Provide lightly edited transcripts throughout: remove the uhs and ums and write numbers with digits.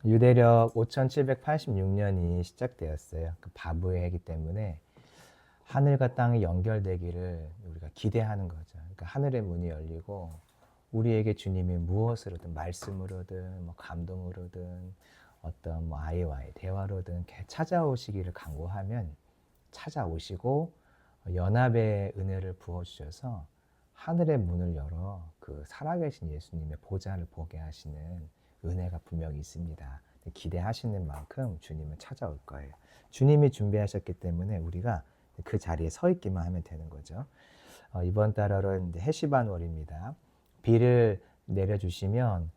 유대력 5786년이 시작되었어요. 그 바브의 해이기 때문에 하늘과 땅이 연결되기를 우리가 기대하는 거죠. 그러니까 하늘의 문이 열리고 우리에게 주님이 무엇으로든 말씀으로든 뭐 감동으로든 어떤 뭐 아이와의 대화로든 찾아오시기를 간구하면 찾아오시고 연합의 은혜를 부어주셔서 하늘의 문을 열어 그 살아계신 예수님의 보좌를 보게 하시는 은혜가 분명히 있습니다. 기대하시는 만큼 주님은 찾아올 거예요. 주님이 준비하셨기 때문에 우리가 그 자리에 서 있기만 하면 되는 거죠. 이번 달은 해시반월입니다. 비를 내려주시면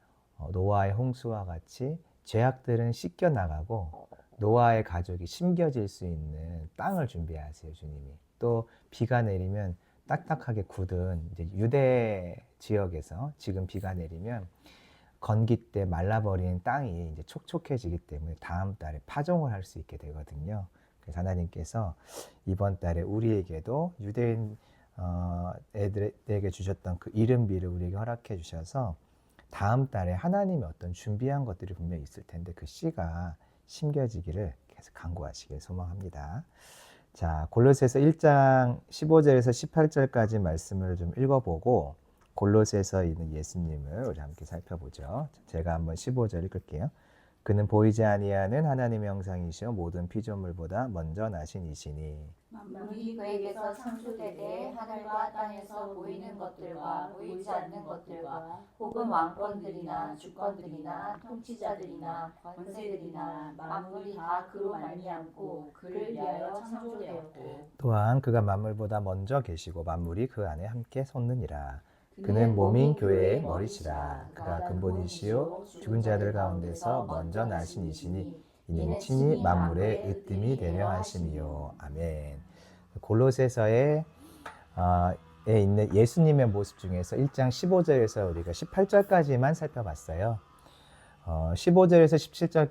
노아의 홍수와 같이 죄악들은 씻겨 나가고 노아의 가족이 심겨질 수 있는 땅을 준비하세요, 주님이. 또 비가 내리면 딱딱하게 굳은 이제 유대 지역에서 지금 비가 내리면 건기 때 말라버린 땅이 이제 촉촉해지기 때문에 다음 달에 파종을 할 수 있게 되거든요. 그래서 하나님께서 이번 달에 우리에게도 유대인 애들에게 주셨던 그 이른비를 우리에게 허락해 주셔서 다음 달에 하나님이 어떤 준비한 것들이 분명히 있을 텐데 그 씨가 심겨지기를 계속 간구하시길 소망합니다. 자, 골로새서 1장 15절에서 18절까지 말씀을 좀 읽어보고 골로새서 있는 예수님을 우리 함께 살펴보죠. 제가 한번 15절 읽을게요. 그는 보이지 아니하는 하나님의 형상이시요 모든 피조물보다 먼저 나신 이시니 만물이 그에게서 창조되되 하늘과 땅에서 보이는 것들과 보이지 않는 것들과 혹은 왕권들이나 주권들이나 통치자들이나 권세들이나 만물이 다 그로 말미암고 그를 위하여 창조되었고 또한 그가 만물보다 먼저 계시고 만물이 그 안에 함께 솟느니라. 그는 몸인 교회의 머리시라. 그가 근본이시요 죽은 자들 가운데서 먼저 나신 이시니 이는 친히 만물의 으뜸이 되려 하심이요. 아멘. 골로새서에 있는 예수님의 모습 중에서 1장 15절에서 우리가 18절까지만 살펴봤어요. 15절에서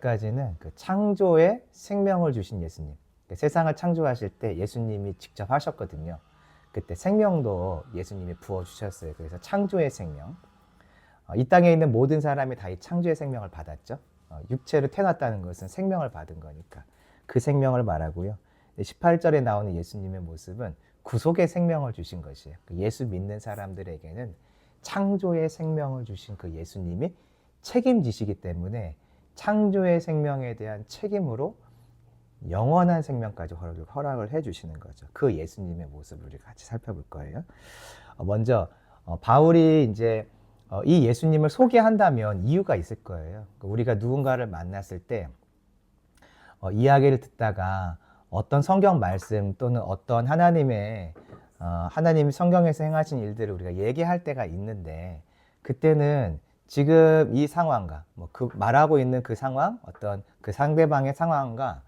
17절까지는 그 창조의 생명을 주신 예수님. 세상을 창조하실 때 예수님이 직접 하셨거든요. 그때 생명도 예수님이 부어주셨어요. 그래서 창조의 생명. 이 땅에 있는 모든 사람이 다 이 창조의 생명을 받았죠. 육체로 태어났다는 것은 생명을 받은 거니까. 그 생명을 말하고요. 18절에 나오는 예수님의 모습은 구속의 생명을 주신 것이에요. 예수 믿는 사람들에게는 창조의 생명을 주신 그 예수님이 책임지시기 때문에 창조의 생명에 대한 책임으로 영원한 생명까지 허락을 해주시는 거죠. 그 예수님의 모습을 우리 같이 살펴볼 거예요. 먼저 바울이 이제 이 예수님을 소개한다면 이유가 있을 거예요. 우리가 누군가를 만났을 때 이야기를 듣다가 어떤 성경 말씀 또는 어떤 하나님이 성경에서 행하신 일들을 우리가 얘기할 때가 있는데 그때는 지금 이 상황과 그 말하고 있는 그 상황, 어떤 그 상대방의 상황과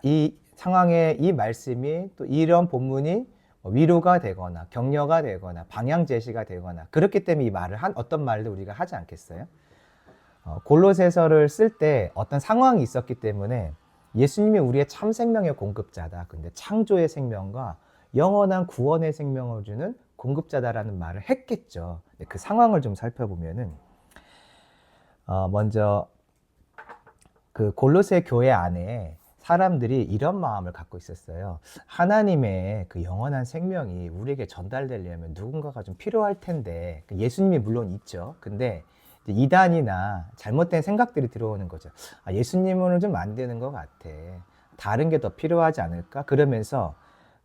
이 상황에 이 말씀이 또 이런 본문이 위로가 되거나 격려가 되거나 방향 제시가 되거나 그렇기 때문에 이 말을 어떤 말도 우리가 하지 않겠어요? 골로새서를 쓸 때 어떤 상황이 있었기 때문에 예수님이 우리의 참 생명의 공급자다. 근데 창조의 생명과 영원한 구원의 생명을 주는 공급자다라는 말을 했겠죠. 그 상황을 좀 살펴보면은 먼저 그 골로새 교회 안에 사람들이 이런 마음을 갖고 있었어요. 하나님의 그 영원한 생명이 우리에게 전달되려면 누군가가 좀 필요할 텐데 예수님이 물론 있죠. 근데 이단이나 잘못된 생각들이 들어오는 거죠. 예수님은 좀 안 되는 것 같아. 다른 게 더 필요하지 않을까? 그러면서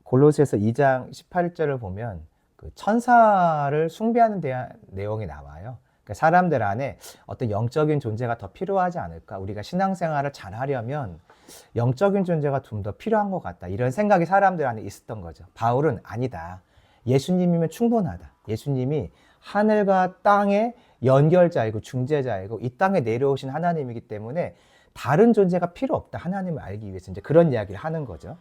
골로새서 2장 18절을 보면 그 천사를 숭배하는 내용이 나와요. 그러니까 사람들 안에 어떤 영적인 존재가 더 필요하지 않을까? 우리가 신앙생활을 잘 하려면 영적인 존재가 좀 더 필요한 것 같다. 이런 생각이 사람들 안에 있었던 거죠. 바울은 아니다. 예수님이면 충분하다. 예수님이 하늘과 땅의 연결자이고 중재자이고 이 땅에 내려오신 하나님이기 때문에 다른 존재가 필요 없다. 하나님을 알기 위해서 이제 그런 이야기를 하는 거죠.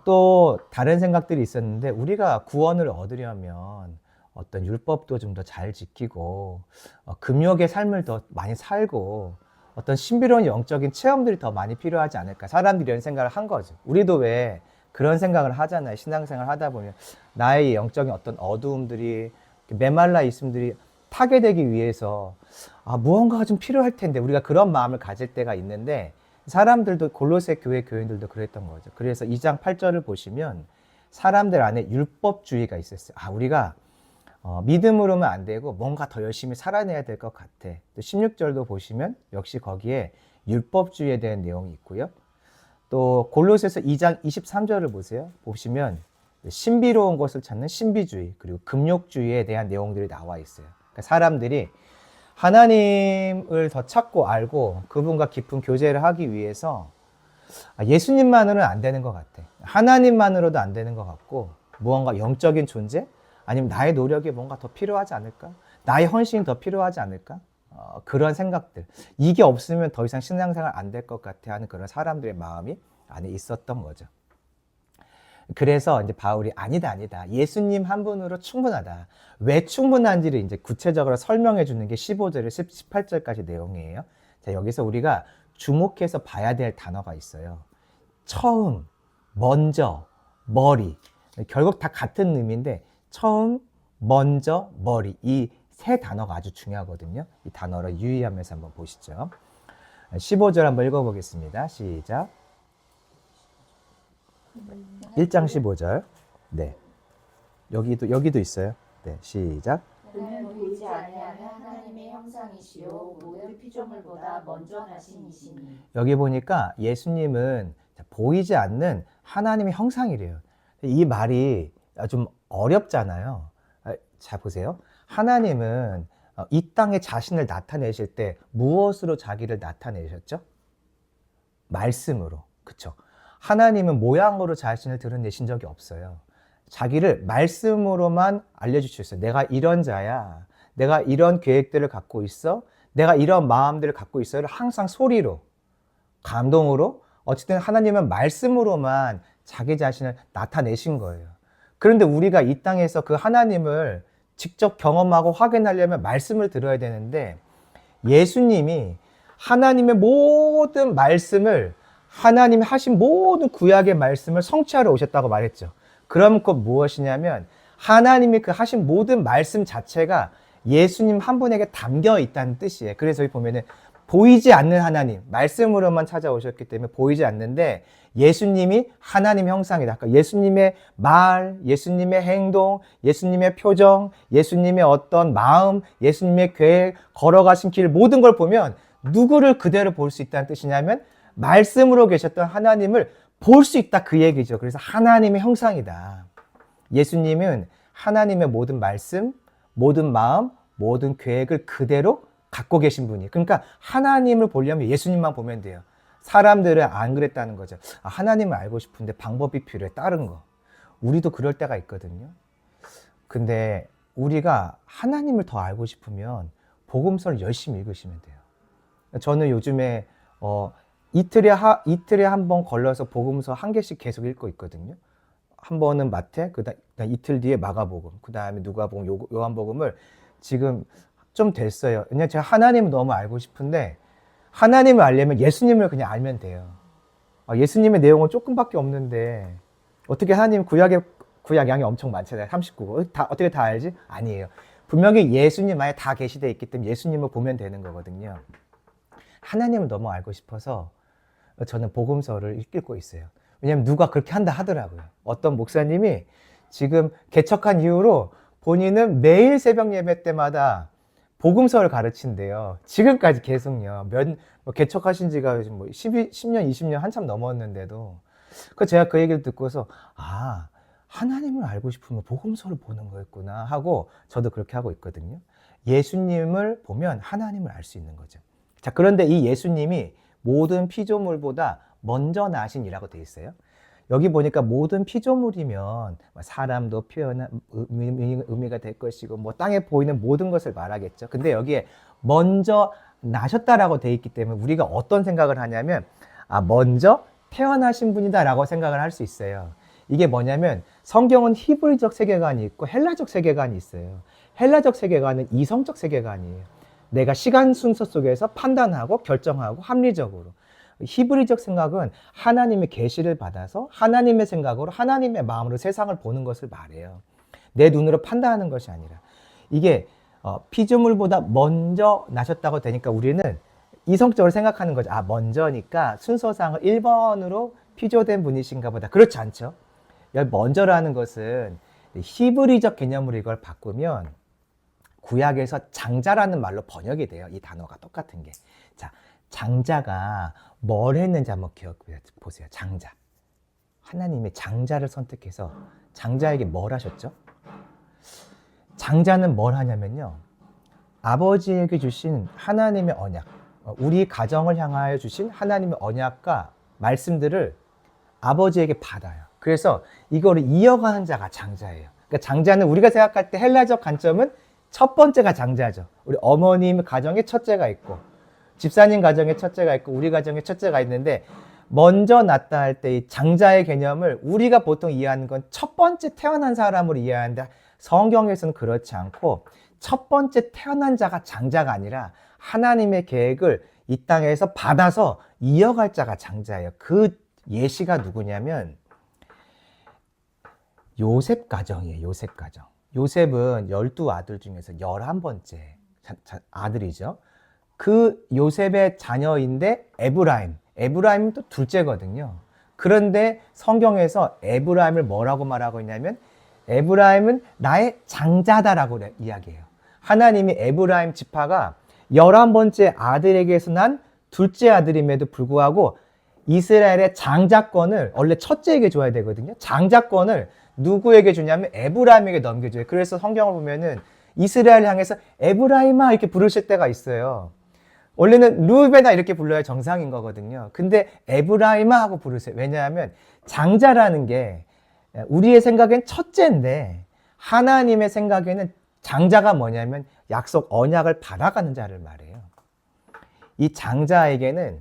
또 다른 생각들이 있었는데 우리가 구원을 얻으려면 어떤 율법도 좀 더 잘 지키고 금욕의 삶을 더 많이 살고 어떤 신비로운 영적인 체험들이 더 많이 필요하지 않을까. 사람들이 이런 생각을 한 거죠. 우리도 왜 그런 생각을 하잖아요. 신앙생활 하다 보면 나의 영적인 어떤 어두움들이 메말라 있음들이 타게 되기 위해서 무언가가 좀 필요할 텐데 우리가 그런 마음을 가질 때가 있는데 사람들도 골로새 교회 교인들도 그랬던 거죠. 그래서 2장 8절을 보시면 사람들 안에 율법주의가 있었어요. 우리가 믿음으로만 안 되고 뭔가 더 열심히 살아내야 될 것 같아. 또 16절도 보시면 역시 거기에 율법주의에 대한 내용이 있고요. 또 골로새서 2장 23절을 보세요. 보시면 신비로운 것을 찾는 신비주의 그리고 금욕주의에 대한 내용들이 나와 있어요. 그러니까 사람들이 하나님을 더 찾고 알고 그분과 깊은 교제를 하기 위해서 예수님만으로는 안 되는 것 같아. 하나님만으로도 안 되는 것 같고 무언가 영적인 존재? 아니면 나의 노력이 뭔가 더 필요하지 않을까? 나의 헌신이 더 필요하지 않을까? 그런 생각들. 이게 없으면 더 이상 신앙생활 안 될 것 같아 하는 그런 사람들의 마음이 안에 있었던 거죠. 그래서 이제 바울이 아니다. 예수님 한 분으로 충분하다. 왜 충분한지를 이제 구체적으로 설명해 주는 게 15절에서 18절까지 내용이에요. 자, 여기서 우리가 주목해서 봐야 될 단어가 있어요. 처음, 먼저, 머리. 결국 다 같은 의미인데 처음, 먼저, 머리. 이 세 단어가 아주 중요하거든요. 이 단어를 유의하면서 한번 보시죠. 15절 한번 읽어보겠습니다. 시작. 1장 15절. 네. 여기도 있어요. 네, 시작. 그는 보이지 아니하는 하나님의 형상이시요 모든 피조물보다 먼저 나신 이시니. 여기 보니까 예수님은 보이지 않는 하나님의 형상이래요. 이 말이 좀 어렵잖아요. 자, 보세요. 하나님은 이 땅에 자신을 나타내실 때 무엇으로 자기를 나타내셨죠? 말씀으로. 그쵸? 하나님은 모양으로 자신을 드러내신 적이 없어요. 자기를 말씀으로만 알려주셨어요. 내가 이런 자야. 내가 이런 계획들을 갖고 있어. 내가 이런 마음들을 갖고 있어요. 항상 소리로, 감동으로, 어쨌든 하나님은 말씀으로만 자기 자신을 나타내신 거예요. 그런데 우리가 이 땅에서 그 하나님을 직접 경험하고 확인하려면 말씀을 들어야 되는데 예수님이 하나님의 모든 말씀을 하나님이 하신 모든 구약의 말씀을 성취하러 오셨다고 말했죠. 그럼 그 무엇이냐면 하나님이 그 하신 모든 말씀 자체가 예수님 한 분에게 담겨 있다는 뜻이에요. 그래서 여기 보면은 보이지 않는 하나님, 말씀으로만 찾아오셨기 때문에 보이지 않는데 예수님이 하나님 형상이다. 그러니까 예수님의 말, 예수님의 행동, 예수님의 표정, 예수님의 어떤 마음, 예수님의 계획, 걸어가신 길 모든 걸 보면 누구를 그대로 볼 수 있다는 뜻이냐면 말씀으로 계셨던 하나님을 볼 수 있다 그 얘기죠. 그래서 하나님의 형상이다. 예수님은 하나님의 모든 말씀, 모든 마음, 모든 계획을 그대로 갖고 계신 분이. 그러니까 하나님을 보려면 예수님만 보면 돼요. 사람들은 안 그랬다는 거죠. 하나님을 알고 싶은데 방법이 필요해. 다른 거. 우리도 그럴 때가 있거든요. 근데 우리가 하나님을 더 알고 싶으면 복음서를 열심히 읽으시면 돼요. 저는 요즘에 이틀에 한 번 걸러서 복음서 한 개씩 계속 읽고 있거든요. 한 번은 마태, 그다음 이틀 뒤에 마가복음, 그다음에 누가복음, 요한복음을 지금 좀 됐어요. 그냥 제가 하나님을 너무 알고 싶은데 하나님을 알려면 예수님을 그냥 알면 돼요. 예수님의 내용은 조금밖에 없는데 어떻게 하나님 구약 양이 엄청 많잖아요. 39권. 어떻게 다 알지? 아니에요. 분명히 예수님 안에 다 계시되어 있기 때문에 예수님을 보면 되는 거거든요. 하나님을 너무 알고 싶어서 저는 복음서를 읽고 있어요. 왜냐하면 누가 그렇게 한다 하더라고요. 어떤 목사님이 지금 개척한 이후로 본인은 매일 새벽 예배 때마다 복음서를 가르친대요. 지금까지 계속요. 개척하신 지가 요즘 10년, 20년 한참 넘었는데도. 제가 그 얘기를 듣고서, 하나님을 알고 싶으면 복음서를 보는 거였구나 하고 저도 그렇게 하고 있거든요. 예수님을 보면 하나님을 알 수 있는 거죠. 자, 그런데 이 예수님이 모든 피조물보다 먼저 나신 이라고 되어 있어요. 여기 보니까 모든 피조물이면 사람도 표현한 의미가 될 것이고 땅에 보이는 모든 것을 말하겠죠. 근데 여기에 먼저 나셨다라고 되어 있기 때문에 우리가 어떤 생각을 하냐면 먼저 태어나신 분이다라고 생각을 할 수 있어요. 이게 뭐냐면 성경은 히브리적 세계관이 있고 헬라적 세계관이 있어요. 헬라적 세계관은 이성적 세계관이에요. 내가 시간 순서 속에서 판단하고 결정하고 합리적으로. 히브리적 생각은 하나님의 계시를 받아서 하나님의 생각으로 하나님의 마음으로 세상을 보는 것을 말해요. 내 눈으로 판단하는 것이 아니라. 이게 피조물보다 먼저 나셨다고 되니까 우리는 이성적으로 생각하는 거죠. 아, 먼저니까 순서상을 1번으로 피조된 분이신가 보다. 그렇지 않죠. 여기 먼저라는 것은 히브리적 개념으로 이걸 바꾸면 구약에서 장자라는 말로 번역이 돼요. 이 단어가 똑같은 게. 자, 장자가 뭘 했는지 한번 기억해 보세요. 장자. 하나님이 장자를 선택해서 장자에게 뭘 하셨죠? 장자는 뭘 하냐면요. 아버지에게 주신 하나님의 언약, 우리 가정을 향하여 주신 하나님의 언약과 말씀들을 아버지에게 받아요. 그래서 이거를 이어가는 자가 장자예요. 그러니까 장자는 우리가 생각할 때 헬라적 관점은 첫 번째가 장자죠. 우리 어머님 가정에 첫째가 있고, 집사님 가정에 첫째가 있고, 우리 가정에 첫째가 있는데, 먼저 낳다 할 때 이 장자의 개념을 우리가 보통 이해하는 건 첫 번째 태어난 사람으로 이해하는데, 성경에서는 그렇지 않고 첫 번째 태어난 자가 장자가 아니라 하나님의 계획을 이 땅에서 받아서 이어갈 자가 장자예요. 그 예시가 누구냐면 요셉 가정이에요. 요셉 가정. 요셉은 12아들 중에서 11번째 아들이죠. 그 요셉의 자녀인데 에브라임은 또 둘째거든요. 그런데 성경에서 에브라임을 뭐라고 말하고 있냐면 에브라임은 나의 장자다라고 이야기해요. 하나님이 에브라임 지파가 11번째 아들에게서 난 둘째 아들임에도 불구하고 이스라엘의 장자권을 원래 첫째에게 줘야 되거든요. 장자권을 누구에게 주냐면 에브라임에게 넘겨줘요. 그래서 성경을 보면은 이스라엘 향해서 에브라임아 이렇게 부르실 때가 있어요. 원래는 루벤아 이렇게 불러야 정상인 거거든요. 근데 에브라임아 하고 부르세요. 왜냐하면 장자라는 게 우리의 생각엔 첫째인데 하나님의 생각에는 장자가 뭐냐면 약속 언약을 받아가는 자를 말해요. 이 장자에게는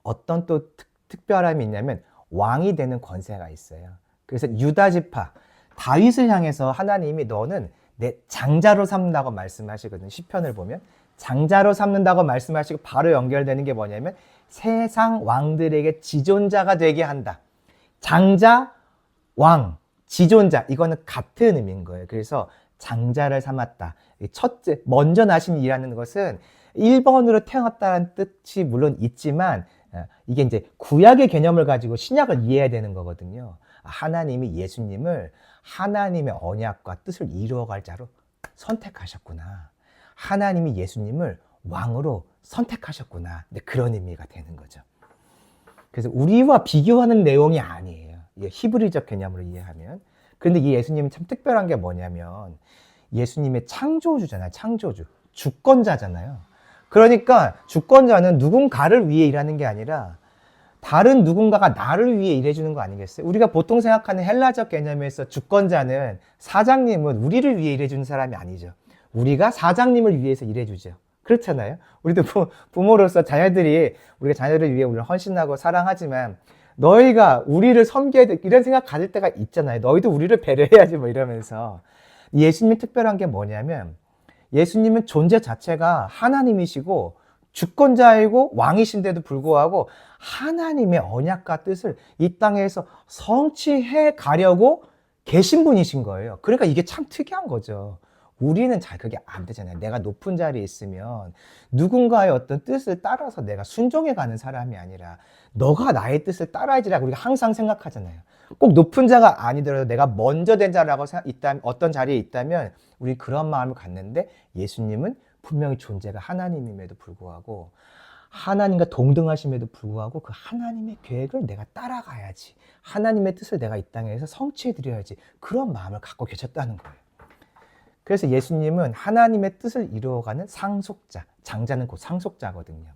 어떤 또 특별함이 있냐면 왕이 되는 권세가 있어요. 그래서 유다 지파 다윗을 향해서 하나님이 너는 내 장자로 삼는다고 말씀하시거든요. 시편을 보면 장자로 삼는다고 말씀하시고 바로 연결되는 게 뭐냐면 세상 왕들에게 지존자가 되게 한다. 장자, 왕, 지존자 이거는 같은 의미인 거예요. 그래서 장자를 삼았다. 첫째, 먼저 나심이라는 것은 1번으로 태어났다는 뜻이 물론 있지만 이게 이제 구약의 개념을 가지고 신약을 이해해야 되는 거거든요. 하나님이 예수님을 하나님의 언약과 뜻을 이루어갈 자로 선택하셨구나. 하나님이 예수님을 왕으로 선택하셨구나. 근데 그런 의미가 되는 거죠. 그래서 우리와 비교하는 내용이 아니에요. 이게 히브리적 개념으로 이해하면. 그런데 이 예수님은 참 특별한 게 뭐냐면 예수님의 창조주잖아요. 창조주. 주권자잖아요. 그러니까 주권자는 누군가를 위해 일하는 게 아니라 다른 누군가가 나를 위해 일해주는 거 아니겠어요? 우리가 보통 생각하는 헬라적 개념에서 주권자는 사장님은 우리를 위해 일해주는 사람이 아니죠. 우리가 사장님을 위해서 일해주죠. 그렇잖아요. 우리도 부모로서 우리가 자녀를 위해 우리를 헌신하고 사랑하지만 너희가 우리를 섬겨야 돼 이런 생각 가질 때가 있잖아요. 너희도 우리를 배려해야지 뭐 이러면서. 예수님이 특별한 게 뭐냐면 예수님은 존재 자체가 하나님이시고 주권자이고 왕이신데도 불구하고 하나님의 언약과 뜻을 이 땅에서 성취해 가려고 계신 분이신 거예요. 그러니까 이게 참 특이한 거죠. 우리는 잘 그게 안 되잖아요. 내가 높은 자리에 있으면 누군가의 어떤 뜻을 따라서 내가 순종해 가는 사람이 아니라 너가 나의 뜻을 따라야지라고 우리가 항상 생각하잖아요. 꼭 높은 자가 아니더라도 내가 먼저 된 자라고 어떤 자리에 있다면 우리 그런 마음을 갖는데 예수님은 분명히 존재가 하나님임에도 불구하고 하나님과 동등하심에도 불구하고 그 하나님의 계획을 내가 따라가야지. 하나님의 뜻을 내가 이 땅에서 성취해 드려야지. 그런 마음을 갖고 계셨다는 거예요. 그래서 예수님은 하나님의 뜻을 이루어가는 상속자, 장자는 곧 상속자거든요.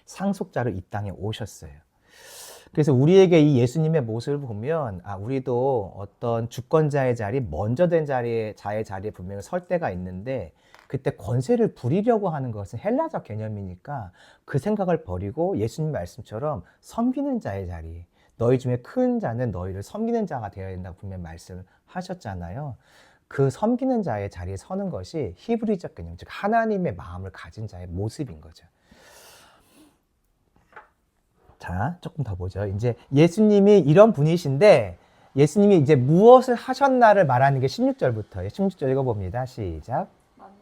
상속자로 이 땅에 오셨어요. 그래서 우리에게 이 예수님의 모습을 보면 우리도 어떤 주권자의 자리, 먼저 된 자의 자리에 분명히 설 때가 있는데 그때 권세를 부리려고 하는 것은 헬라적 개념이니까 그 생각을 버리고 예수님 말씀처럼 섬기는 자의 자리, 너희 중에 큰 자는 너희를 섬기는 자가 되어야 된다고 분명히 말씀을 하셨잖아요. 그 섬기는 자의 자리에 서는 것이 히브리적 개념, 즉 하나님의 마음을 가진 자의 모습인 거죠. 자, 조금 더 보죠. 이제 예수님이 이런 분이신데 예수님이 이제 무엇을 하셨나를 말하는 게 16절부터예요. 16절 읽어봅니다. 시작.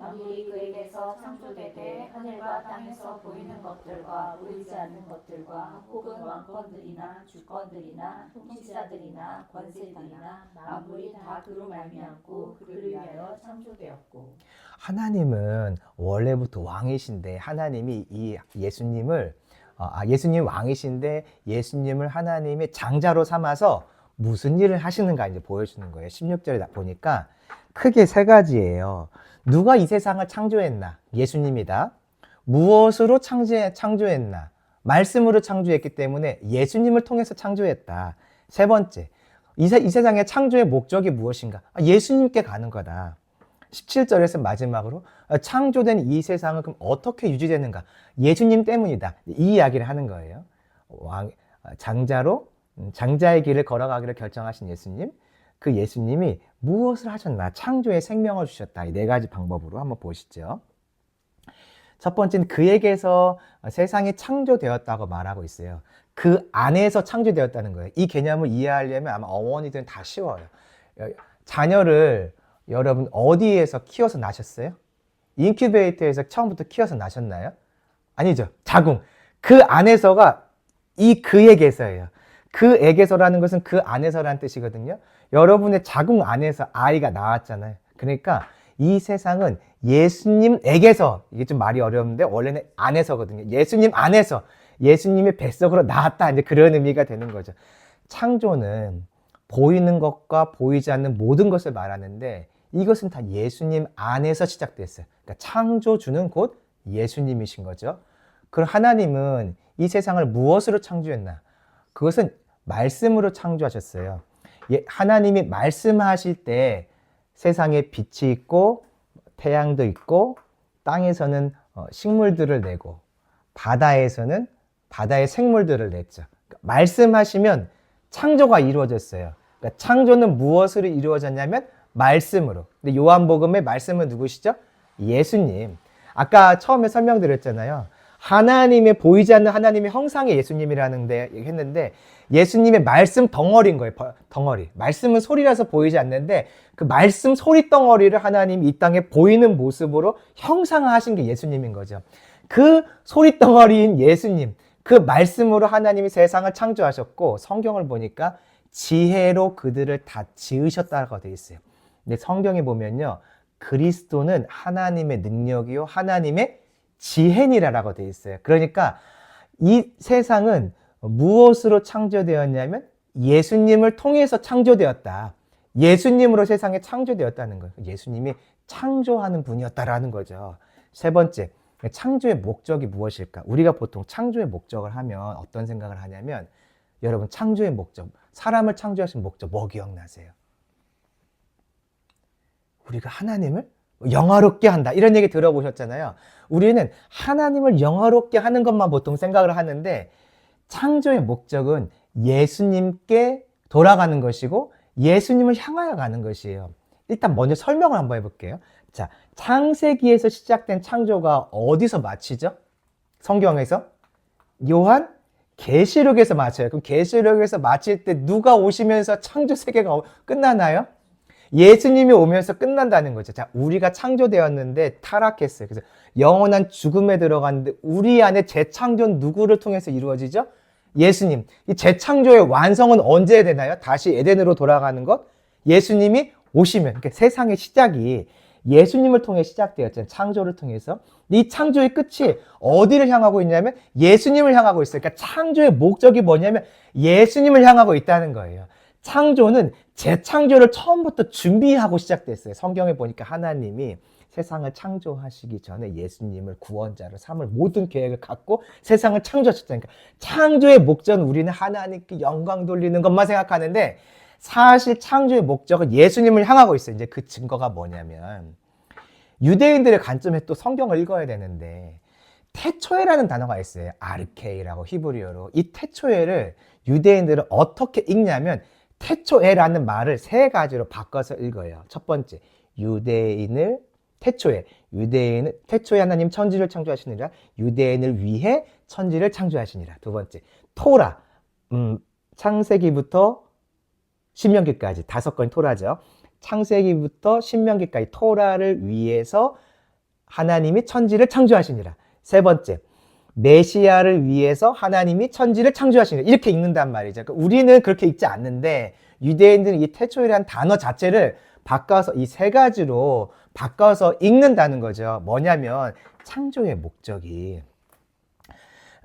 만물이 그에게서 창조되되 하늘과 땅에서 보이는 것들과 보이지 않는 것들과 혹은 왕권들이나 주권들이나 통치자들이나 권세들이나 만물이 다 그로 말미암고 그를 위하여 창조되었고. 하나님은 원래부터 왕이신데 하나님이 이 예수님을 예수님 왕이신데 예수님을 하나님의 장자로 삼아서 무슨 일을 하시는가 이제 보여주는 거예요. 16절에 보니까 크게 세 가지예요. 누가 이 세상을 창조했나? 예수님이다. 무엇으로 창조했나? 말씀으로 창조했기 때문에 예수님을 통해서 창조했다. 세 번째, 이 세상의 창조의 목적이 무엇인가? 예수님께 가는 거다. 17절에서 마지막으로 창조된 이 세상은 그럼 어떻게 유지되는가? 예수님 때문이다. 이 이야기를 하는 거예요. 장자의 길을 걸어가기를 결정하신 예수님, 그 예수님이 무엇을 하셨나? 창조의 생명을 주셨다. 이 네 가지 방법으로 한번 보시죠. 첫 번째는 그에게서 세상이 창조되었다고 말하고 있어요. 그 안에서 창조되었다는 거예요. 이 개념을 이해하려면 아마 어머니들은 다 쉬워요. 자녀를 여러분 어디에서 키워서 나셨어요? 인큐베이터에서 처음부터 키워서 나셨나요? 아니죠. 자궁. 그 안에서가 이 그에게서예요. 그에게서라는 것은 그 안에서라는 뜻이거든요. 여러분의 자궁 안에서 아이가 나왔잖아요. 그러니까 이 세상은 예수님에게서, 이게 좀 말이 어려운데 원래는 안에서거든요. 예수님 안에서, 예수님의 뱃속으로 나왔다. 이제 그런 의미가 되는 거죠. 창조는 보이는 것과 보이지 않는 모든 것을 말하는데 이것은 다 예수님 안에서 시작됐어요. 그러니까 창조주는 곧 예수님이신 거죠. 그럼 하나님은 이 세상을 무엇으로 창조했나? 그것은 말씀으로 창조하셨어요. 하나님이 말씀하실 때 세상에 빛이 있고 태양도 있고 땅에서는 식물들을 내고 바다에서는 바다의 생물들을 냈죠. 그러니까 말씀하시면 창조가 이루어졌어요. 그러니까 창조는 무엇으로 이루어졌냐면 말씀으로. 근데 요한복음의 말씀은 누구시죠? 예수님. 아까 처음에 설명드렸잖아요. 하나님의 보이지 않는 하나님의 형상의 예수님이라는데 했는데 예수님의 말씀 덩어리인 거예요. 덩어리. 말씀은 소리라서 보이지 않는데 그 말씀 소리 덩어리를 하나님이 이 땅에 보이는 모습으로 형상화하신 게 예수님인 거죠. 그 소리 덩어리인 예수님, 그 말씀으로 하나님이 세상을 창조하셨고 성경을 보니까 지혜로 그들을 다 지으셨다고 되어 있어요. 근데 성경에 보면요, 그리스도는 하나님의 능력이요 하나님의 지혜니라라고 되어 있어요. 그러니까 이 세상은 무엇으로 창조되었냐면 예수님을 통해서 창조되었다. 예수님으로 세상에 창조되었다는 거예요. 예수님이 창조하는 분이었다라는 거죠. 세 번째, 창조의 목적이 무엇일까? 우리가 보통 창조의 목적을 하면 어떤 생각을 하냐면 여러분 창조의 목적, 사람을 창조하신 목적 뭐 기억나세요? 우리가 하나님을 영화롭게 한다. 이런 얘기 들어보셨잖아요. 우리는 하나님을 영화롭게 하는 것만 보통 생각을 하는데 창조의 목적은 예수님께 돌아가는 것이고 예수님을 향하여 가는 것이에요. 일단 먼저 설명을 한번 해볼게요. 자, 창세기에서 시작된 창조가 어디서 마치죠? 성경에서? 요한 계시록에서 마쳐요. 그럼 계시록에서 마칠 때 누가 오시면서 창조 세계가 끝나나요? 예수님이 오면서 끝난다는 거죠. 자, 우리가 창조되었는데 타락했어요. 그래서 영원한 죽음에 들어갔는데 우리 안에 재창조는 누구를 통해서 이루어지죠? 예수님. 이 재창조의 완성은 언제 되나요? 다시 에덴으로 돌아가는 것? 예수님이 오시면. 그러니까 세상의 시작이 예수님을 통해 시작되었잖아요. 창조를 통해서. 이 창조의 끝이 어디를 향하고 있냐면 예수님을 향하고 있어요. 그러니까 창조의 목적이 뭐냐면 예수님을 향하고 있다는 거예요. 창조는 재창조를 처음부터 준비하고 시작됐어요. 성경에 보니까 하나님이 세상을 창조하시기 전에 예수님을 구원자로 삼을 모든 계획을 갖고 세상을 창조하셨다니까. 창조의 목적은 우리는 하나님께 영광 돌리는 것만 생각하는데 사실 창조의 목적은 예수님을 향하고 있어요. 이제 그 증거가 뭐냐면 유대인들의 관점에 또 성경을 읽어야 되는데 태초에라는 단어가 있어요. 아르케이라고 히브리어로. 이 태초에를 유대인들은 어떻게 읽냐면 태초에라는 말을 세 가지로 바꿔서 읽어요. 첫 번째, 태초에 하나님 천지를 창조하시니라. 유대인을 위해 천지를 창조하시니라. 두 번째, 토라. 창세기부터 신명기까지 5권이 토라죠. 창세기부터 신명기까지 토라를 위해서 하나님이 천지를 창조하시니라. 세 번째, 메시아를 위해서 하나님이 천지를 창조하시니라. 이렇게 읽는단 말이죠. 그러니까 우리는 그렇게 읽지 않는데 유대인들은 이 태초이라는 단어 자체를 바꿔서 이 세 가지로 바꿔서 읽는다는 거죠. 뭐냐면 창조의 목적이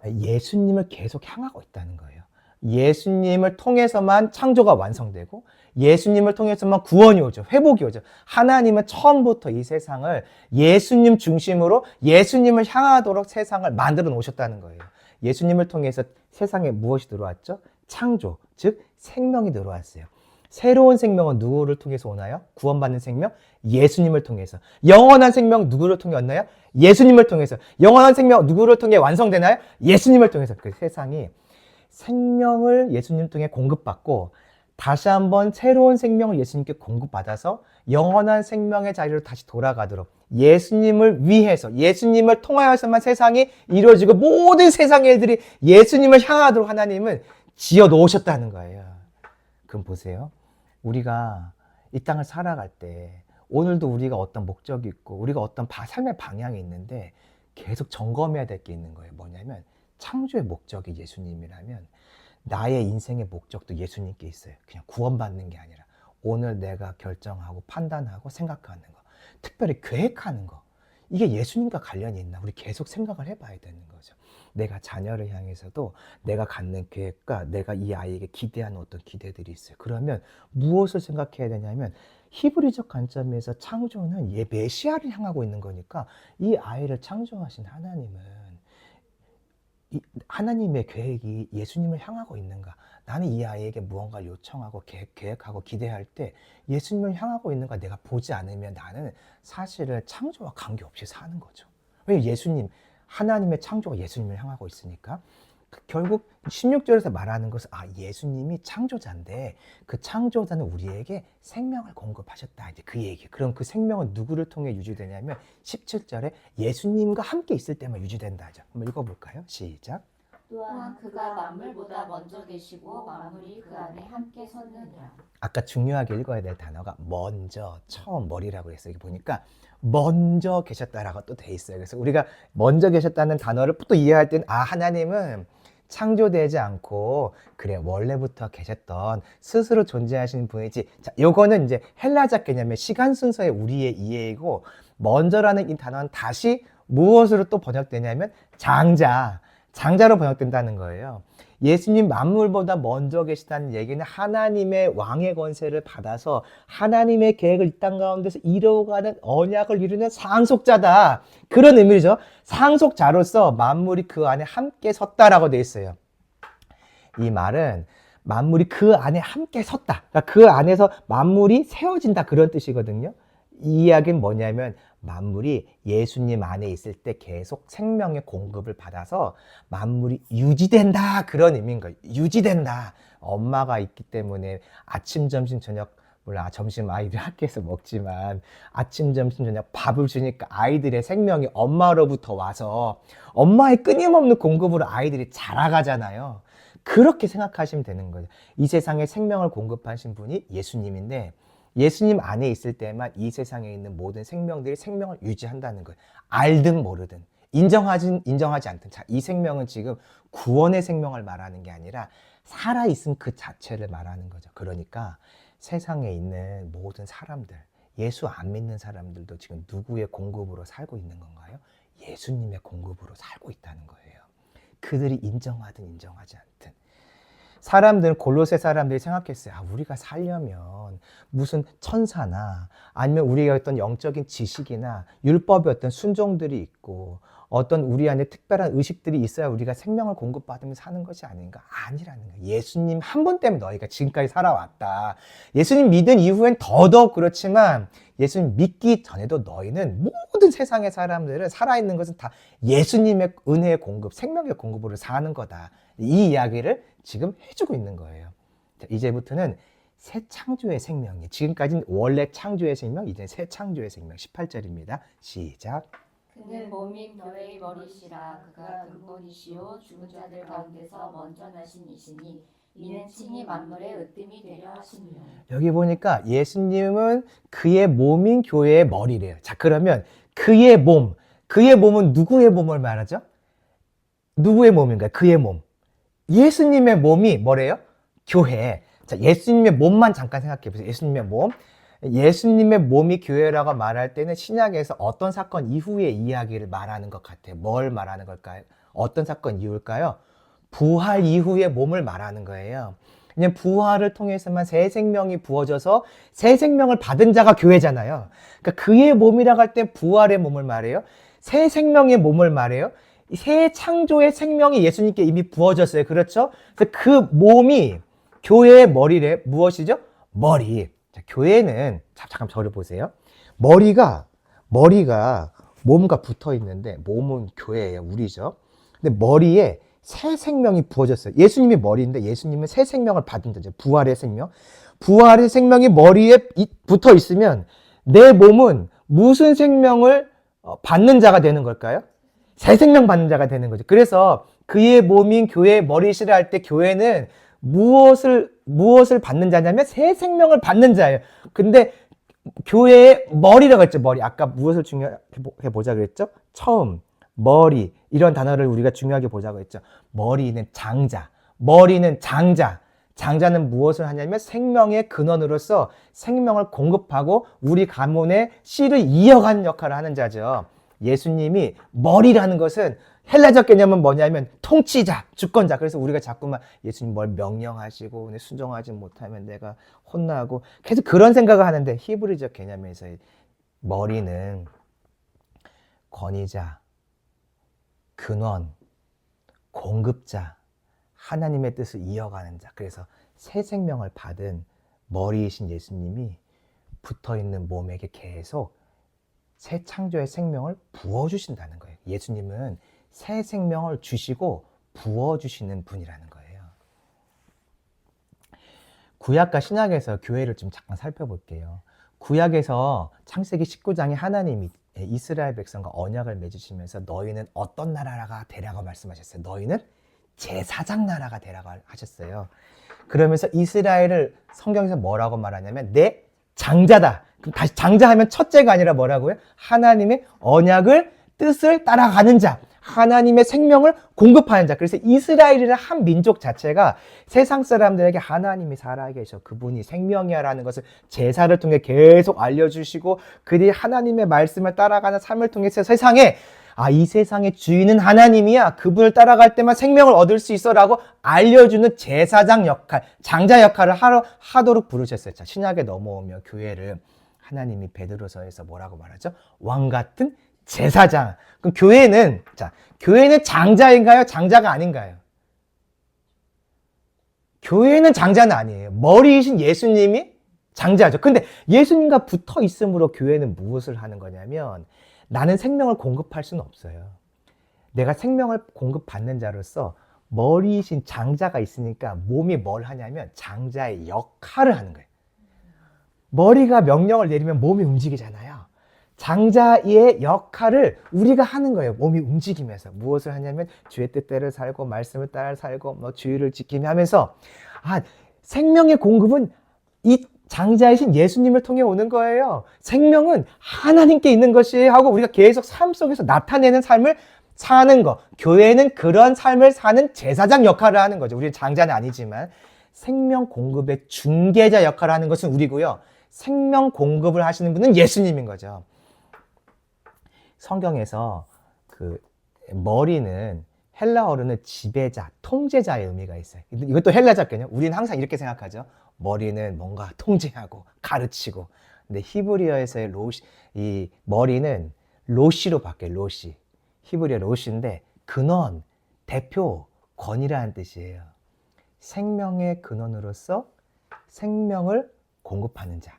예수님을 계속 향하고 있다는 거예요. 예수님을 통해서만 창조가 완성되고 예수님을 통해서만 구원이 오죠. 회복이 오죠. 하나님은 처음부터 이 세상을 예수님 중심으로 예수님을 향하도록 세상을 만들어 놓으셨다는 거예요. 예수님을 통해서 세상에 무엇이 들어왔죠? 창조, 즉 생명이 들어왔어요. 새로운 생명은 누구를 통해서 오나요? 구원받는 생명? 예수님을 통해서. 영원한 생명 누구를 통해 왔나요? 예수님을 통해서. 영원한 생명 누구를 통해 완성되나요? 예수님을 통해서. 그 세상이 생명을 예수님 통해 공급받고 다시 한번 새로운 생명을 예수님께 공급받아서 영원한 생명의 자리로 다시 돌아가도록 예수님을 위해서 예수님을 통하여서만 세상이 이루어지고 모든 세상의 일들이 예수님을 향하도록 하나님은 지어 놓으셨다는 거예요. 그럼 보세요. 우리가 이 땅을 살아갈 때 오늘도 우리가 어떤 목적이 있고 우리가 어떤 삶의 방향이 있는데 계속 점검해야 될 게 있는 거예요. 뭐냐면 창조의 목적이 예수님이라면 나의 인생의 목적도 예수님께 있어요. 그냥 구원받는 게 아니라 오늘 내가 결정하고 판단하고 생각하는 거, 특별히 계획하는 거, 이게 예수님과 관련이 있나 우리 계속 생각을 해봐야 되는 거죠. 내가 자녀를 향해서도 내가 갖는 계획과 내가 이 아이에게 기대하는 어떤 기대들이 있어요. 그러면 무엇을 생각해야 되냐면 히브리적 관점에서 창조는 메시아를 향하고 있는 거니까 이 아이를 창조하신 하나님은 하나님의 계획이 예수님을 향하고 있는가? 나는 이 아이에게 무언가를 요청하고 계획하고 기대할 때 예수님을 향하고 있는가 내가 보지 않으면 나는 사실은 창조와 관계없이 사는 거죠. 왜 예수님, 하나님의 창조가 예수님을 향하고 있으니까. 결국 16절에서 말하는 것은 예수님이 창조자인데 그 창조자는 우리에게 생명을 공급하셨다. 이제 그 얘기. 그럼 그 생명은 누구를 통해 유지되냐면 17절에 예수님과 함께 있을 때만 유지된다. 한번 읽어볼까요? 시작. 또한 그가 만물보다 먼저 계시고 만물이 그 안에 함께 섰느니라. 아까 중요하게 읽어야 될 단어가 먼저, 처음, 머리라고 했어요. 여기 보니까 먼저 계셨다라고 또 돼 있어요. 그래서 우리가 먼저 계셨다는 단어를 또 이해할 때는 하나님은 창조되지 않고 그래 원래부터 계셨던 스스로 존재하시는 분이지. 자, 요거는 이제 헬라적 개념의 시간 순서의 우리의 이해이고 먼저라는 이 단어는 다시 무엇으로 또 번역되냐면 장자로 번역된다는 거예요. 예수님 만물보다 먼저 계시다는 얘기는 하나님의 왕의 권세를 받아서 하나님의 계획을 이 땅 가운데서 이루어가는 언약을 이루는 상속자다. 그런 의미죠. 상속자로서 만물이 그 안에 함께 섰다라고 되어 있어요. 이 말은 만물이 그 안에 함께 섰다. 그러니까 그 안에서 만물이 세워진다. 그런 뜻이거든요. 이 이야기는 뭐냐면 만물이 예수님 안에 있을 때 계속 생명의 공급을 받아서 만물이 유지된다. 그런 의미인 거예요. 유지된다. 엄마가 있기 때문에 아침, 점심, 저녁 물론 점심 아이들 학교에서 먹지만 아침, 점심, 저녁 밥을 주니까 아이들의 생명이 엄마로부터 와서 엄마의 끊임없는 공급으로 아이들이 자라가잖아요. 그렇게 생각하시면 되는 거죠. 이 세상에 생명을 공급하신 분이 예수님인데 예수님 안에 있을 때만 이 세상에 있는 모든 생명들이 생명을 유지한다는 거예요. 알든 모르든 인정하지 않든 자, 이 생명은 지금 구원의 생명을 말하는 게 아니라 살아있음 그 자체를 말하는 거죠. 그러니까 세상에 있는 모든 사람들, 예수 안 믿는 사람들도 지금 누구의 공급으로 살고 있는 건가요? 예수님의 공급으로 살고 있다는 거예요. 그들이 인정하든 인정하지 않든. 사람들은 골로새 사람들이 생각했어요. 우리가 살려면 무슨 천사나 아니면 우리가 어떤 영적인 지식이나 율법의 어떤 순종들이 있고 어떤 우리 안에 특별한 의식들이 있어야 우리가 생명을 공급받으면서 사는 것이 아닌가? 아니라는 거예요. 예수님 한 분 때문에 너희가 지금까지 살아왔다. 예수님 믿은 이후엔 더더욱 그렇지만 예수님 믿기 전에도 너희는 모든 세상의 사람들은 살아있는 것은 다 예수님의 은혜의 공급, 생명의 공급으로 사는 거다. 이 이야기를 지금 해주고 있는 거예요. 자, 이제부터는 새 창조의 생명이 지금까지는 원래 창조의 생명, 이제 새 창조의 생명 18절입니다. 시작. 그는 몸인 교회의 머리시라. 그가 근본이시요 죽은 자들 가운데서 먼저 나신 이시니 이는 친히 만물의 으뜸이 되려 하심이요. 여기 보니까 예수님은 그의 몸인 교회의 머리래요. 자, 그러면 그의 몸은 누구의 몸을 말하죠? 누구의 몸인가요? 그의 몸. 예수님의 몸이 뭐래요? 교회. 자, 예수님의 몸만 잠깐 생각해 보세요. 예수님의 몸. 예수님의 몸이 교회라고 말할 때는 신약에서 어떤 사건 이후의 이야기를 말하는 것 같아요. 뭘 말하는 걸까요? 어떤 사건 이후일까요? 부활 이후의 몸을 말하는 거예요. 그냥 부활을 통해서만 새 생명이 부어져서 새 생명을 받은 자가 교회잖아요. 그러니까 그의 몸이라고 할 때 부활의 몸을 말해요. 새 생명의 몸을 말해요. 새 창조의 생명이 예수님께 이미 부어졌어요. 그렇죠? 그래서 그 몸이 교회의 머리래. 무엇이죠? 머리. 자, 교회는 잠깐 저를 보세요. 머리가 몸과 붙어 있는데 몸은 교회예요. 우리죠. 근데 머리에 새 생명이 부어졌어요. 예수님이 머리인데 예수님은 새 생명을 받은 자죠. 부활의 생명. 부활의 생명이 머리에 붙어 있으면 내 몸은 무슨 생명을 받는 자가 되는 걸까요? 새 생명 받는 자가 되는 거죠. 그래서 그의 몸인 교회의 머리시라 할 때 교회는 무엇을 받는 자냐면 새 생명을 받는 자예요. 근데 교회의 머리라고 했죠. 머리. 아까 무엇을 중요하게 보자 그랬죠? 처음, 머리 이런 단어를 우리가 중요하게 보자고 했죠. 머리는 장자. 장자는 무엇을 하냐면 생명의 근원으로서 생명을 공급하고 우리 가문의 씨를 이어가는 역할을 하는 자죠. 예수님이 머리라는 것은 헬라적 개념은 뭐냐면 통치자, 주권자. 그래서 우리가 자꾸만 예수님 뭘 명령하시고 순종하지 못하면 내가 혼나고 계속 그런 생각을 하는데 히브리적 개념에서 머리는 권위자, 근원, 공급자, 하나님의 뜻을 이어가는 자. 그래서 새 생명을 받은 머리이신 예수님이 붙어있는 몸에게 계속 새 창조의 생명을 부어주신다는 거예요. 예수님은 새 생명을 주시고 부어주시는 분이라는 거예요. 구약과 신약에서 교회를 좀 잠깐 살펴볼게요. 구약에서 창세기 19장에 하나님이 이스라엘 백성과 언약을 맺으시면서 너희는 어떤 나라가 되라고 말씀하셨어요. 너희는 제사장 나라가 되라고 하셨어요. 그러면서 이스라엘을 성경에서 뭐라고 말하냐면 내 장자다. 그럼 다시 장자하면 첫째가 아니라 뭐라고요? 하나님의 언약을 뜻을 따라가는 자. 하나님의 생명을 공급하는 자. 그래서 이스라엘이라는 한 민족 자체가 세상 사람들에게 하나님이 살아계셔. 그분이 생명이야 라는 것을 제사를 통해 계속 알려주시고 그들이 하나님의 말씀을 따라가는 삶을 통해서 세상에 이 세상의 주인은 하나님이야. 그분을 따라갈 때만 생명을 얻을 수 있어 라고 알려주는 제사장 역할, 장자 역할을 하도록 부르셨어요. 자, 신약에 넘어오면 교회를 하나님이 베드로서에서 뭐라고 말하죠? 왕 같은 제사장. 그럼 교회는 장자인가요? 장자가 아닌가요? 교회는 장자는 아니에요. 머리이신 예수님이 장자죠. 근데 예수님과 붙어 있음으로 교회는 무엇을 하는 거냐면 나는 생명을 공급할 수는 없어요. 내가 생명을 공급받는 자로서 머리이신 장자가 있으니까 몸이 뭘 하냐면 장자의 역할을 하는 거예요. 머리가 명령을 내리면 몸이 움직이잖아요. 장자의 역할을 우리가 하는 거예요. 몸이 움직이면서. 무엇을 하냐면 주의 뜻대로 살고 말씀을 따라 살고 주의를 지키며 하면서 생명의 공급은 이 장자이신 예수님을 통해 오는 거예요. 생명은 하나님께 있는 것이에요 하고 우리가 계속 삶 속에서 나타내는 삶을 사는 거. 교회는 그런 삶을 사는 제사장 역할을 하는 거죠. 우리는 장자는 아니지만 생명 공급의 중개자 역할을 하는 것은 우리고요. 생명 공급을 하시는 분은 예수님인 거죠. 성경에서 그 머리는 헬라어로는 지배자, 통제자의 의미가 있어요. 이것도 헬라적 개념. 우리는 항상 이렇게 생각하죠. 머리는 뭔가 통제하고 가르치고. 근데 히브리어에서의 이 머리는 로시로 바뀌어요. 로시. 히브리어 로시인데 근원, 대표, 권이라는 뜻이에요. 생명의 근원으로서 생명을 공급하는 자.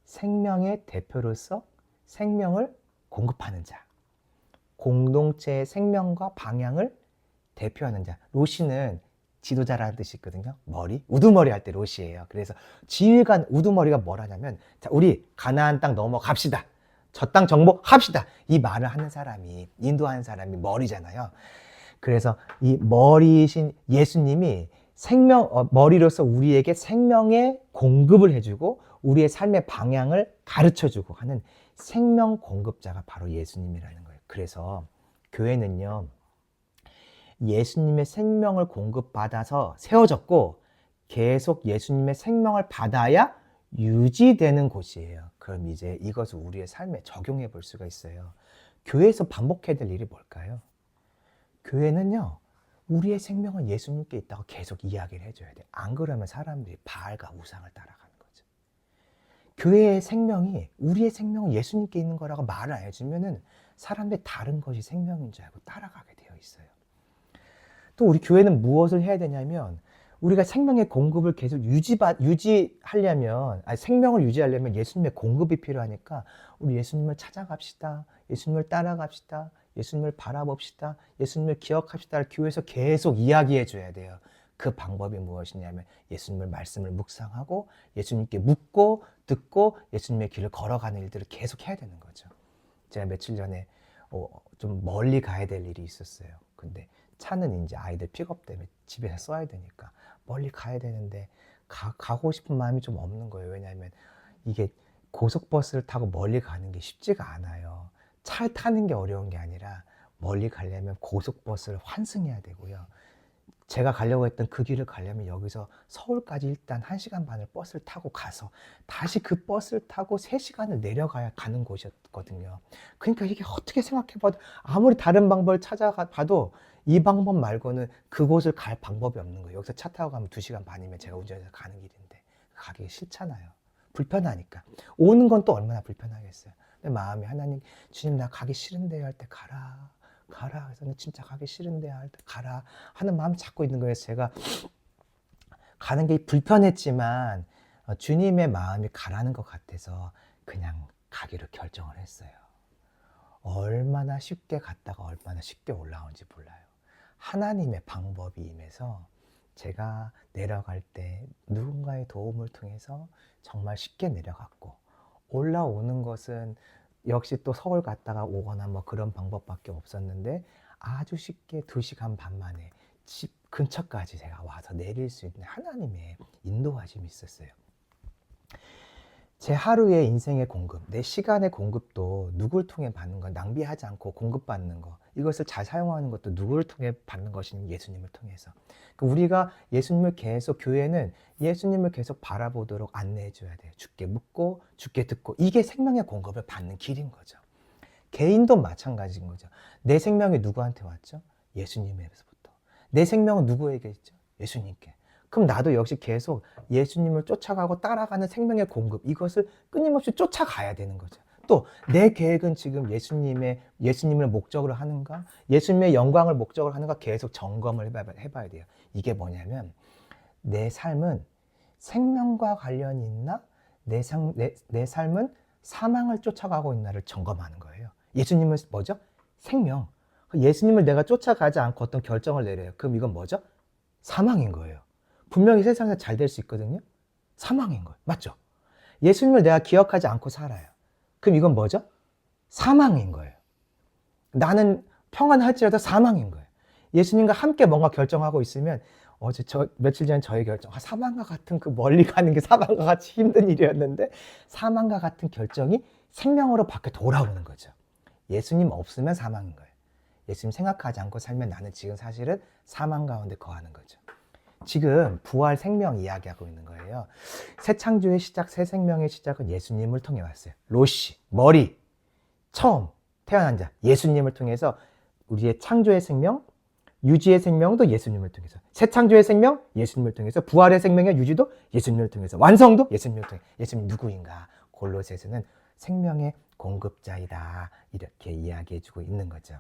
생명의 대표로서 생명을 공급하는 자. 공동체의 생명과 방향을 대표하는 자. 로시는 지도자라는 뜻이 있거든요. 머리, 우두머리 할 때 로시예요. 그래서 지휘관 우두머리가 뭘 하냐면 자, 우리 가나안 땅 넘어갑시다. 저 땅 정복합시다. 이 말을 하는 사람이, 인도하는 사람이 머리잖아요. 그래서 이 머리이신 예수님이 머리로서 우리에게 생명의 공급을 해주고 우리의 삶의 방향을 가르쳐주고 하는 생명 공급자가 바로 예수님이라는 거예요. 그래서 교회는요, 예수님의 생명을 공급받아서 세워졌고 계속 예수님의 생명을 받아야 유지되는 곳이에요. 그럼 이제 이것을 우리의 삶에 적용해 볼 수가 있어요. 교회에서 반복해야 될 일이 뭘까요? 교회는요, 우리의 생명은 예수님께 있다고 계속 이야기를 해줘야 돼. 안 그러면 사람들이 바알과 우상을 따라가는 거죠. 교회의 생명이, 우리의 생명은 예수님께 있는 거라고 말을 안 해주면은 사람들이 다른 것이 생명인 줄 알고 따라가게 되어 있어요. 또 우리 교회는 무엇을 해야 되냐면, 우리가 생명의 공급을 계속 유지하려면, 생명을 유지하려면 예수님의 공급이 필요하니까 우리 예수님을 찾아갑시다. 예수님을 따라갑시다. 예수님을 바라봅시다. 예수님을 기억합시다를 교회에서 계속 이야기해 줘야 돼요. 그 방법이 무엇이냐면 예수님의 말씀을 묵상하고 예수님께 묻고 듣고 예수님의 길을 걸어가는 일들을 계속 해야 되는 거죠. 제가 며칠 전에 좀 멀리 가야 될 일이 있었어요. 근데 차는 이제 아이들 픽업 때문에 집에서 써야 되니까 멀리 가야 되는데 가고 싶은 마음이 좀 없는 거예요. 왜냐하면 이게 고속버스를 타고 멀리 가는 게 쉽지가 않아요. 차 타는 게 어려운 게 아니라 멀리 가려면 고속버스를 환승해야 되고요. 제가 가려고 했던 그 길을 가려면 여기서 서울까지 일단 1시간 반을 버스를 타고 가서 다시 그 버스를 타고 3시간을 내려가야 가는 곳이었거든요. 그러니까 이게 어떻게 생각해봐도 아무리 다른 방법을 찾아봐도 이 방법 말고는 그곳을 갈 방법이 없는 거예요. 여기서 차 타고 가면 2시간 반이면 제가 운전해서 가는 길인데 가기 싫잖아요. 불편하니까. 오는 건 또 얼마나 불편하겠어요. 내 마음이 하나님, 주님 나 가기 싫은데요 할 때 가라. 그래서 진짜 가기 싫은데요 할 때 가라 하는 마음이 자꾸 있는 거예요. 제가 가는 게 불편했지만 주님의 마음이 가라는 것 같아서 그냥 가기로 결정을 했어요. 얼마나 쉽게 갔다가 얼마나 쉽게 올라온지 몰라요. 하나님의 방법이 임해서 제가 내려갈 때 누군가의 도움을 통해서 정말 쉽게 내려갔고, 올라오는 것은 역시 또 서울 갔다가 오거나 뭐 그런 방법밖에 없었는데 아주 쉽게 2시간 반 만에 집 근처까지 제가 와서 내릴 수 있는 하나님의 인도하심이 있었어요. 제 하루의 인생의 공급, 내 시간의 공급도 누굴 통해 받는 거, 낭비하지 않고 공급받는 거, 이것을 잘 사용하는 것도 누구를 통해 받는 것이냐면 예수님을 통해서. 우리가 예수님을 계속, 교회는 예수님을 계속 바라보도록 안내해 줘야 돼요. 주께 묻고 주께 듣고, 이게 생명의 공급을 받는 길인 거죠. 개인도 마찬가지인 거죠. 내 생명이 누구한테 왔죠? 예수님에서부터. 내 생명은 누구에게 있죠? 예수님께. 그럼 나도 역시 계속 예수님을 쫓아가고 따라가는 생명의 공급, 이것을 끊임없이 쫓아가야 되는 거죠. 또 내 계획은 지금 예수님을 목적으로 하는가? 예수님의 영광을 목적으로 하는가? 계속 점검을 해봐야 돼요. 이게 뭐냐면 내 삶은 생명과 관련이 있나? 내 삶은 사망을 쫓아가고 있나를 점검하는 거예요. 예수님은 뭐죠? 생명. 예수님을 내가 쫓아가지 않고 어떤 결정을 내려요. 그럼 이건 뭐죠? 사망인 거예요. 분명히 세상에서 잘 될 수 있거든요. 사망인 거예요. 맞죠? 예수님을 내가 기억하지 않고 살아요. 그럼 이건 뭐죠? 사망인 거예요. 나는 평안할지라도 사망인 거예요. 예수님과 함께 뭔가 결정하고 있으면 며칠 전에 저의 결정, 사망과 같은 그 멀리 가는 게 사망과 같이 힘든 일이었는데 사망과 같은 결정이 생명으로 밖에 돌아오는 거죠. 예수님 없으면 사망인 거예요. 예수님 생각하지 않고 살면 나는 지금 사실은 사망 가운데 거하는 거죠. 지금 부활 생명 이야기하고 있는 거예요. 새 창조의 시작, 새 생명의 시작은 예수님을 통해 왔어요. 로시, 머리, 처음 태어난 자, 예수님을 통해서 우리의 창조의 생명, 유지의 생명도 예수님을 통해서, 새 창조의 생명, 예수님을 통해서, 부활의 생명의 유지도 예수님을 통해서, 완성도 예수님을 통해. 예수님 누구인가? 골로새서는 생명의 공급자이다, 이렇게 이야기해주고 있는 거죠.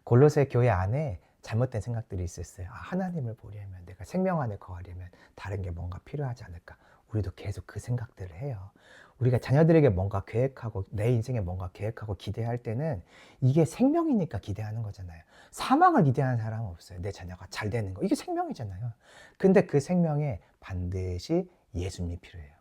골로새 교회 안에 잘못된 생각들이 있었어요. 하나님을 보려면, 내가 생명 안에 거하려면 다른 게 뭔가 필요하지 않을까? 우리도 계속 그 생각들을 해요. 우리가 자녀들에게 뭔가 계획하고 내 인생에 뭔가 계획하고 기대할 때는 이게 생명이니까 기대하는 거잖아요. 사망을 기대하는 사람은 없어요. 내 자녀가 잘 되는 거, 이게 생명이잖아요. 근데 그 생명에 반드시 예수님이 필요해요.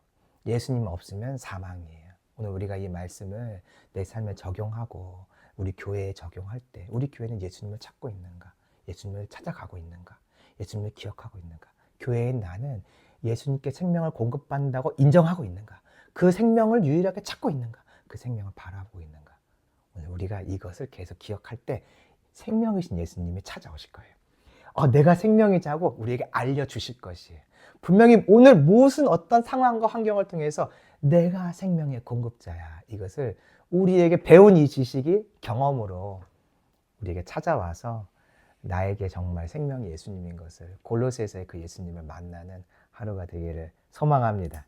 예수님 없으면 사망이에요. 오늘 우리가 이 말씀을 내 삶에 적용하고 우리 교회에 적용할 때, 우리 교회는 예수님을 찾고 있는가? 예수님을 찾아가고 있는가? 예수님을 기억하고 있는가? 교회인 나는 예수님께 생명을 공급받는다고 인정하고 있는가? 그 생명을 유일하게 찾고 있는가? 그 생명을 바라보고 있는가? 오늘 우리가 이것을 계속 기억할 때 생명이신 예수님이 찾아오실 거예요. 내가 생명이자고 우리에게 알려주실 것이에요. 분명히 오늘 무슨 어떤 상황과 환경을 통해서 내가 생명의 공급자야. 이것을 우리에게 배운 이 지식이 경험으로 우리에게 찾아와서 나에게 정말 생명이 예수님인 것을 골로새서의 그 예수님을 만나는 하루가 되기를 소망합니다.